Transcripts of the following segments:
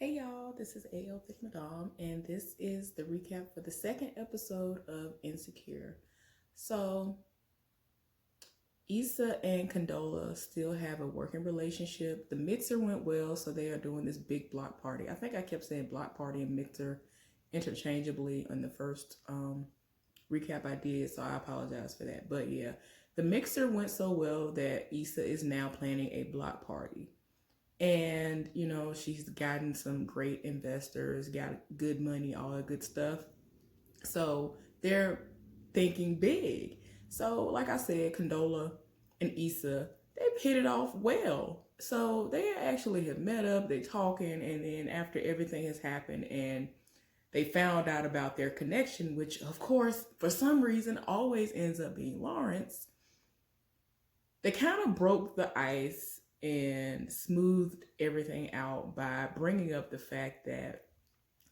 Hey y'all, this is AL Thick Madame, and this is the recap for the second episode of Insecure. So, Issa and Condola still have a working relationship. The mixer went well, so they are doing this big block party. I think I kept saying block party and mixer interchangeably on the first recap I did, so I apologize for that. But yeah, the mixer went so well that Issa is now planning a block party. And, she's gotten some great investors, got good money, all that good stuff. So they're thinking big. So, like I said, Condola and Issa, they've hit it off well. So they actually have met up, they're talking, and then after everything has happened and they found out about their connection, which of course, for some reason, always ends up being Lawrence, they kind of broke the ice and smoothed everything out by bringing up the fact that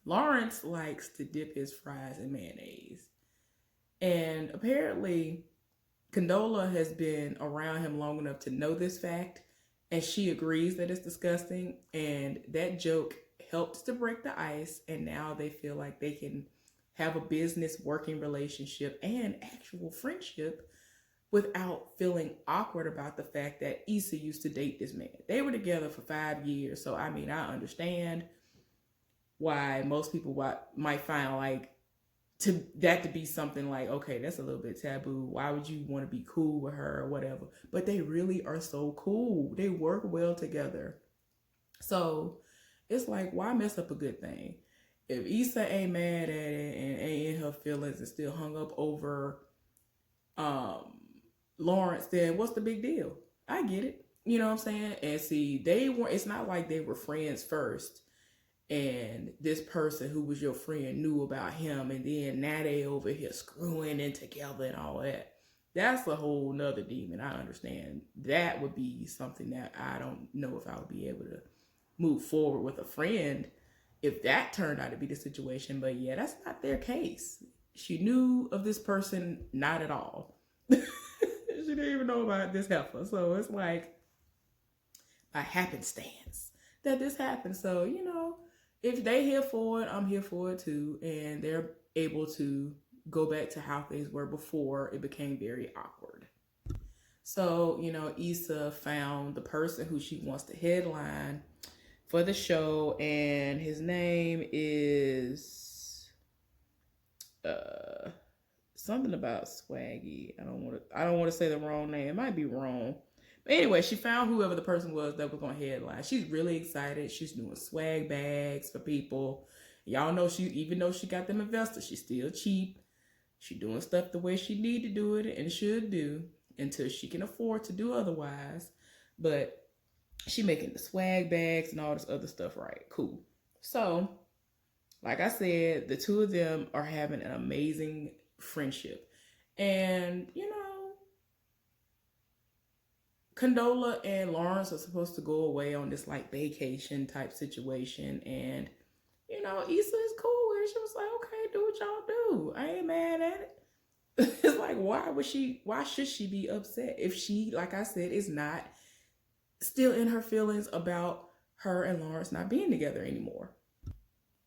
Lawrence likes to dip his fries in mayonnaise. And apparently, Condola has been around him long enough to know this fact, and she agrees that it's disgusting. And that joke helps to break the ice, and now they feel like they can have a business working relationship and actual friendship without feeling awkward about the fact that Issa used to date this man. They were together for 5 years, so I mean, I understand why most people might find like to be something like, okay, that's a little bit taboo. Why would you want to be cool with her or whatever? But they really are so cool. They work well together. So it's like, why mess up a good thing? If Issa ain't mad at it and ain't in her feelings and still hung up over Lawrence, then what's the big deal? I get it. You know what I'm saying? And see, it's not like they were friends first and this person who was your friend knew about him and then now they over here screwing in together and all that. That's a whole nother demon. I understand. That would be something that I don't know if I would be able to move forward with a friend if that turned out to be the situation. But yeah, that's not their case. She knew of this person, not at all. She didn't even know about this heifer. So it's like by happenstance that this happened. So, if they here for it, I'm here for it too. And they're able to go back to how things were before it became very awkward. So, Issa found the person who she wants to headline for the show, and his name is something about Swaggy. I don't want to say the wrong name. It might be wrong. But anyway, she found whoever the person was that was going to headline. She's really excited. She's doing swag bags for people. Y'all know even though she got them investors, she's still cheap. She's doing stuff the way she need to do it and should do until she can afford to do otherwise. But she making the swag bags and all this other stuff right. Cool. So, like I said, the two of them are having an amazing friendship. And, Condola and Lawrence are supposed to go away on this like vacation type situation. And, Issa is cool. And she was like, okay, do what y'all do. I ain't mad at it. It's like, why should she be upset if she, like I said, is not still in her feelings about her and Lawrence not being together anymore?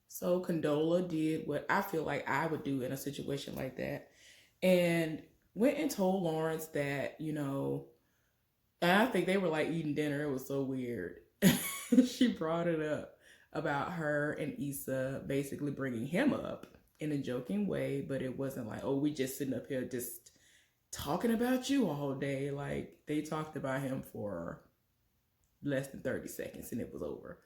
So Condola did what I feel like I would do in a situation like that and went and told Lawrence that, and I think they were like eating dinner. It was so weird. She brought it up about her and Issa basically bringing him up in a joking way, but it wasn't like, oh, we just sitting up here just talking about you all day. Like they talked about him for less than 30 seconds and it was over.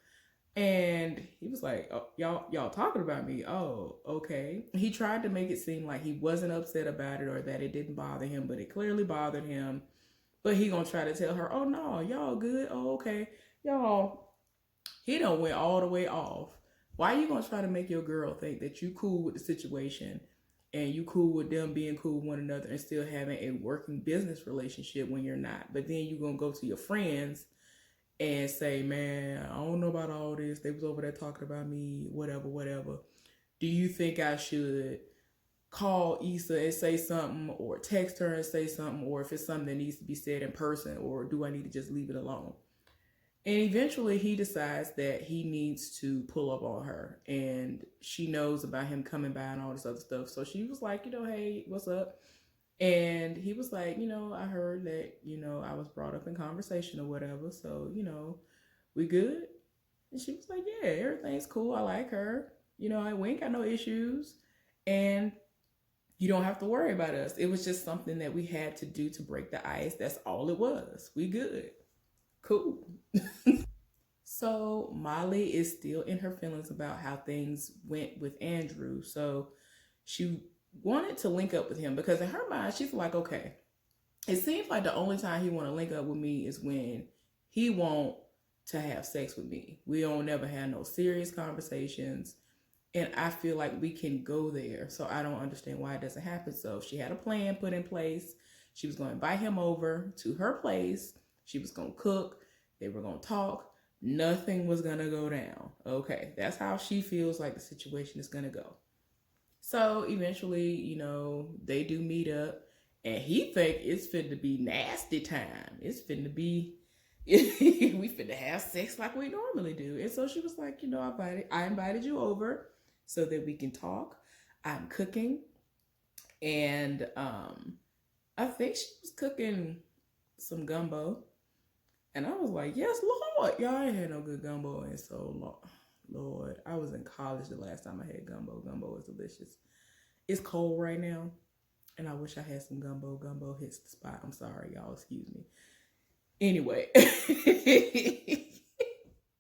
And he was like, oh, y'all talking about me. Oh, okay. He tried to make it seem like he wasn't upset about it or that it didn't bother him, but it clearly bothered him. But he gonna try to tell her, oh no, y'all good. Oh, okay. Y'all, he done went all the way off. Why you gonna try to make your girl think that you cool with the situation and you cool with them being cool with one another and still having a working business relationship when you're not? But then you gonna go to your friends and say, man, I don't know about all this. They was over there talking about me, whatever. Do you think I should call Issa and say something or text her and say something, or if it's something that needs to be said in person, or do I need to just leave it alone? And eventually he decides that he needs to pull up on her. And she knows about him coming by and all this other stuff. So she was like, hey, what's up? And he was like, I heard that, I was brought up in conversation or whatever. So, we good? And she was like, yeah, everything's cool. I like her. We ain't got no issues. And you don't have to worry about us. It was just something that we had to do to break the ice. That's all it was. We good. Cool. So Molly is still in her feelings about how things went with Andrew. So she wanted to link up with him because in her mind, she's like, okay, it seems like the only time he want to link up with me is when he want to have sex with me. We don't never have no serious conversations. And I feel like we can go there. So I don't understand why it doesn't happen. So she had a plan put in place. She was going to invite him over to her place. She was going to cook. They were going to talk. Nothing was going to go down. Okay, that's how she feels like the situation is going to go. So eventually, they do meet up. And he think it's finna be nasty time. It's finna be, we finna have sex like we normally do. And so she was like, I invited you over so that we can talk. I'm cooking. And I think she was cooking some gumbo. And I was like, yes, Lord. Y'all ain't had no good gumbo in so long. Lord, I was in college the last time I had gumbo. Gumbo is delicious. It's cold right now. And I wish I had some gumbo. Gumbo hits the spot. I'm sorry, y'all. Excuse me. Anyway.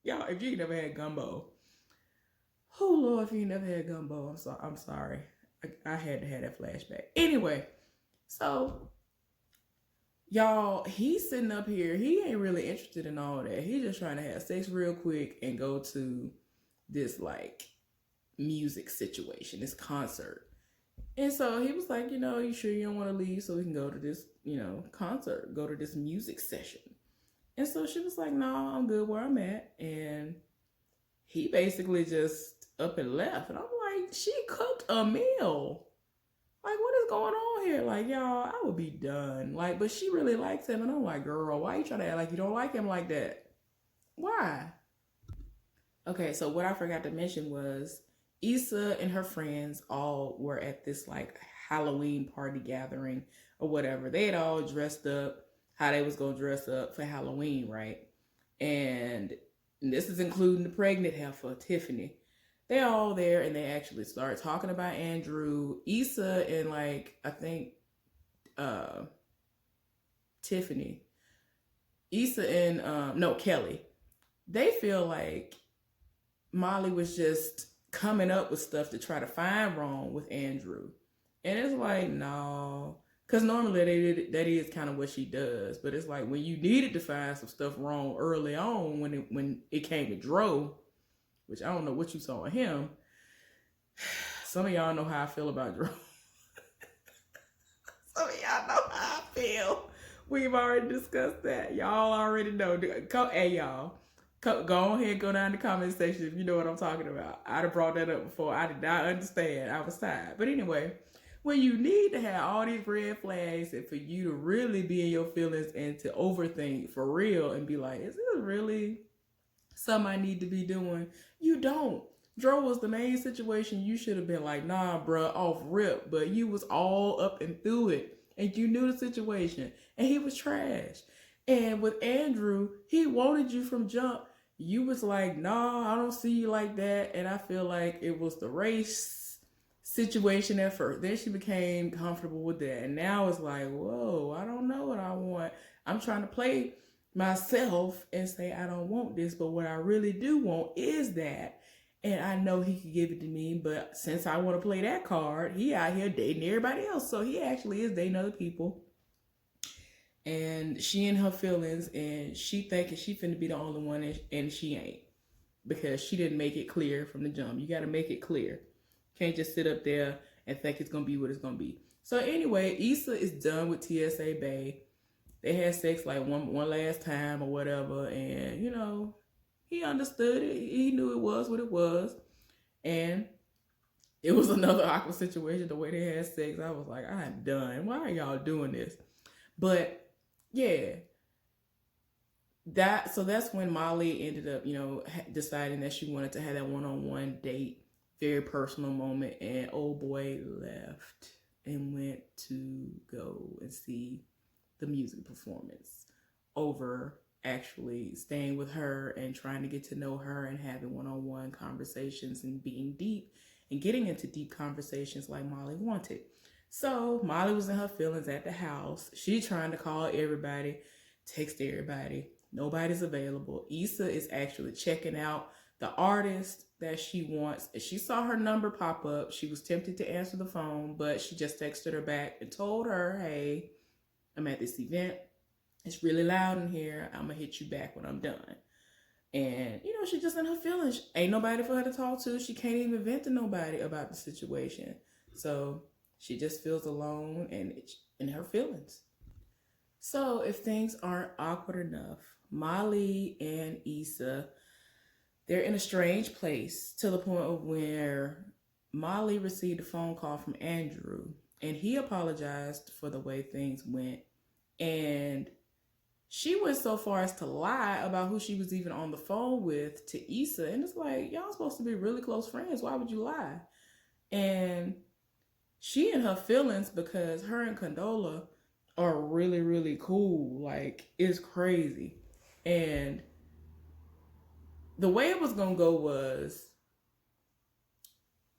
Y'all, if you never had gumbo. Oh, Lord, if you never had gumbo, I'm sorry. I had to have that flashback. Anyway. So, y'all, he's sitting up here. He ain't really interested in all that. He's just trying to have sex real quick and go to this, music situation, this concert. And so he was like, you sure you don't want to leave so we can go to this, concert, go to this music session. And so she was like, no, I'm good where I'm at. And he basically just up and left. And I'm like, she cooked a meal. Like, what is going on here? Like, y'all, I would be done. But she really likes him. And I'm like, girl, why you trying to act like you don't like him like that? Why? Okay, so what I forgot to mention was Issa and her friends all were at this Halloween party gathering or whatever. They had all dressed up how they was gonna dress up for Halloween, right? And this is including the pregnant heifer, Tiffany. They're all there and they actually start talking about Andrew. Issa and I think Tiffany. Issa and Kelly. They feel like Molly was just coming up with stuff to try to find wrong with Andrew. And it's like, no. Because normally that is kind of what she does. But it's like when you needed to find some stuff wrong early on when it came to Dro, which I don't know what you saw in him. Some of y'all know how I feel about Dro. Some of y'all know how I feel. We've already discussed that. Y'all already know. Hey, y'all. Go ahead, go down in the comment section if you know what I'm talking about. I'd have brought that up before. I did not understand. I was tired. But anyway, when you need to have all these red flags and for you to really be in your feelings and to overthink for real and be like, is this really something I need to be doing? You don't. Dro was the main situation. You should have been like, nah, bruh, off rip. But you was all up and through it. And you knew the situation. And he was trash. And with Andrew, he wanted you from jump. You was like, nah, I don't see you like that. And I feel like it was the race situation at first. Then she became comfortable with that. And now it's like, whoa, I don't know what I want. I'm trying to play myself and say, I don't want this. But what I really do want is that. And I know he could give it to me. But since I want to play that card, he out here dating everybody else. So he actually is dating other people. And she in her feelings, and she thinking she finna be the only one, and she ain't. Because she didn't make it clear from the jump. You got to make it clear. Can't just sit up there and think it's going to be what it's going to be. So anyway, Issa is done with TSA Bay. They had sex one last time or whatever. And, he understood it. He knew it was what it was. And it was another awkward situation. The way they had sex, I was like, I'm done. Why are y'all doing this? But yeah, So that's when Molly ended up, deciding that she wanted to have that one-on-one date, very personal moment, and old boy left and went to go and see the music performance over actually staying with her and trying to get to know her and having one-on-one conversations and being deep and getting into deep conversations like Molly wanted. So Molly was in her feelings at the house. She trying to call everybody, text everybody. Nobody's available. Issa is actually checking out the artist that she wants. She saw her number pop up. She was tempted to answer the phone, but she just texted her back and told her, hey, I'm at this event. It's really loud in here. I'm going to hit you back when I'm done. And, she's just in her feelings. Ain't nobody for her to talk to. She can't even vent to nobody about the situation. So she just feels alone and in her feelings. So if things aren't awkward enough, Molly and Issa, they're in a strange place to the point of where Molly received a phone call from Andrew and he apologized for the way things went. And she went so far as to lie about who she was even on the phone with to Issa. And it's like, y'all supposed to be really close friends. Why would you lie? And she in her feelings because her and Canola are really, really cool. Like, it's crazy. And the way it was going to go was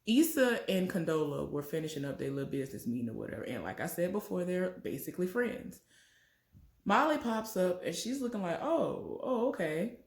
Issa and Condola were finishing up their little business meeting or whatever. And like I said before, they're basically friends. Molly pops up and she's looking like, oh, okay.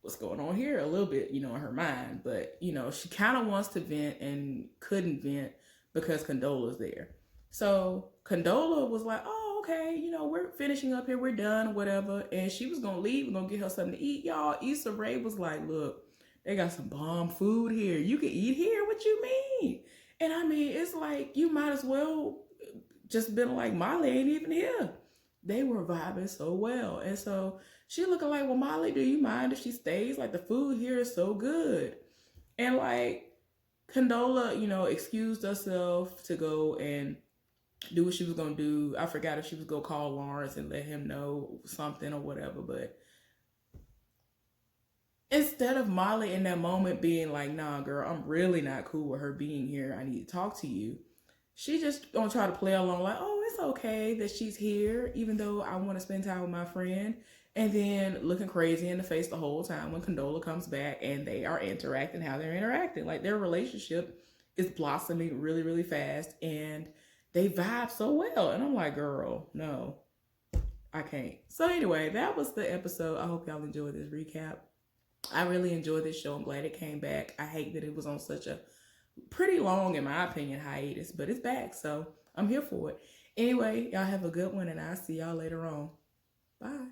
What's going on here? A little bit, in her mind. But, she kind of wants to vent and couldn't vent because Condola's there. So Condola was like, oh, okay, we're finishing up here. We're done, whatever. And she was going to leave. We're going to get her something to eat, y'all. Issa Rae was like, look, they got some bomb food here. You can eat here. What you mean? And I mean, it's like, you might as well just been like, Molly ain't even here. They were vibing so well. And so she looking like, well, Molly, do you mind if she stays? Like, the food here is so good. And like, Condola, excused herself to go and do what she was going to do. I forgot if she was going to call Lawrence and let him know something or whatever. But instead of Molly in that moment being like, nah, girl, I'm really not cool with her being here. I need to talk to you. She just gonna try to play along like, oh, it's okay that she's here, even though I want to spend time with my friend. And then looking crazy in the face the whole time when Condola comes back and they are interacting how they're interacting. Like, their relationship is blossoming really, really fast and they vibe so well. And I'm like, girl, no, I can't. So anyway, that was the episode. I hope y'all enjoyed this recap. I really enjoyed this show. I'm glad it came back. I hate that it was on such a pretty long, in my opinion, hiatus, but it's back, so I'm here for it. Anyway, y'all have a good one, and I'll see y'all later on. Bye.